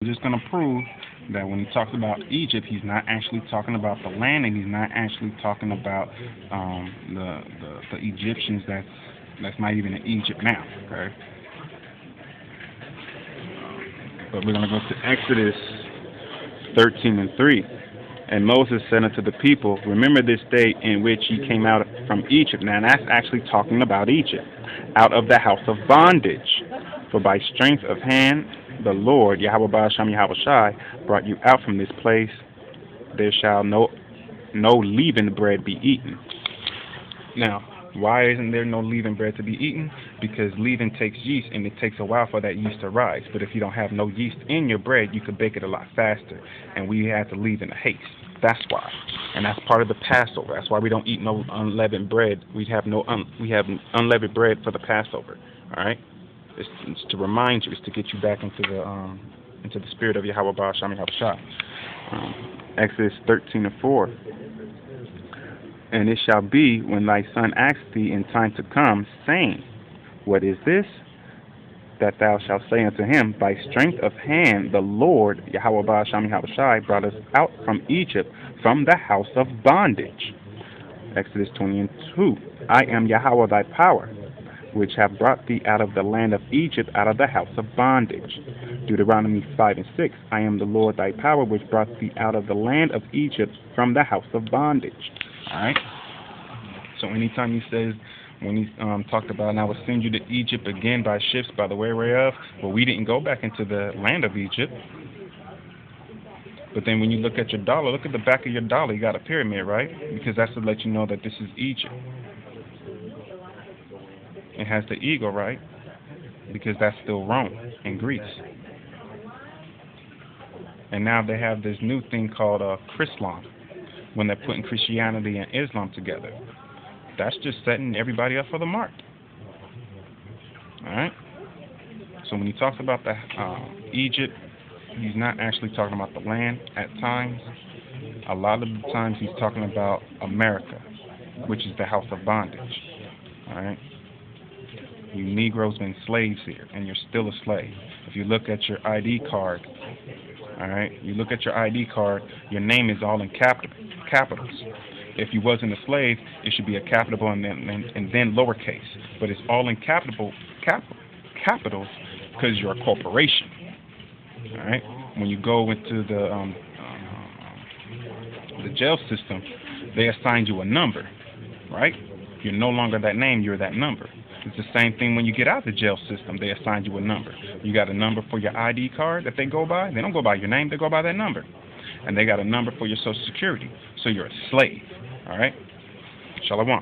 just going to prove that when he talks about Egypt, he's not actually talking about the land, and he's not actually talking about the Egyptians that's not even in Egypt now. Okay. But we're going to go to Exodus 13:3. And Moses said unto the people, remember this day in which ye came out from Egypt. Now that's actually talking about Egypt, out of the house of bondage. For by strength of hand the Lord, Yahweh Ba'asham Yahweh Shai, brought you out from this place. There shall no leavened bread be eaten. Now, why isn't there no leavened bread to be eaten? Because leaven takes yeast, and it takes a while for that yeast to rise. But if you don't have no yeast in your bread, you could bake it a lot faster. And we had to leave in a haste. That's why. And that's part of the Passover. That's why we don't eat no unleavened bread. We have unleavened bread for the Passover. All right? It's to remind you. It's to get you back into the spirit of Yahweh Ba'asham Yahweh Shai. Exodus 13:4. And it shall be when thy son ask thee in time to come, saying, what is this? That thou shalt say unto him, by strength of hand the Lord, Yahweh Ba'asham Yahweh Shai, brought us out from Egypt, from the house of bondage. Exodus 20:2. I am Yahweh thy power, which have brought thee out of the land of Egypt, out of the house of bondage. Deuteronomy 5:6. I am the Lord thy power, which brought thee out of the land of Egypt, from the house of bondage. Alright? So anytime he says, when he talked about, and I will send you to Egypt again by ships, by the way whereof, well, we didn't go back into the land of Egypt. But then when you look at your dollar, look at the back of your dollar, you got a pyramid, right? Because that's to let you know that this is Egypt. It has the eagle, right? Because that's still Rome and Greece. And now they have this new thing called Chrislam, when they're putting Christianity and Islam together. That's just setting everybody up for the mark. Alright? So when he talks about the Egypt, he's not actually talking about the land at times. A lot of the times he's talking about America, which is the house of bondage. Alright? You Negroes been slaves here, and you're still a slave. If you look at your ID card, alright, you look at your ID card, your name is all in capitals. If you wasn't a slave, it should be a capital and then lowercase. But it's all in capitals because you're a corporation. Alright? When you go into the jail system, they assign you a number. Right? You're no longer that name, you're that number. It's the same thing when you get out of the jail system. They assign you a number. You got a number for your ID card that they go by. They don't go by your name. They go by that number. And they got a number for your Social Security. So you're a slave. All right? Shalom.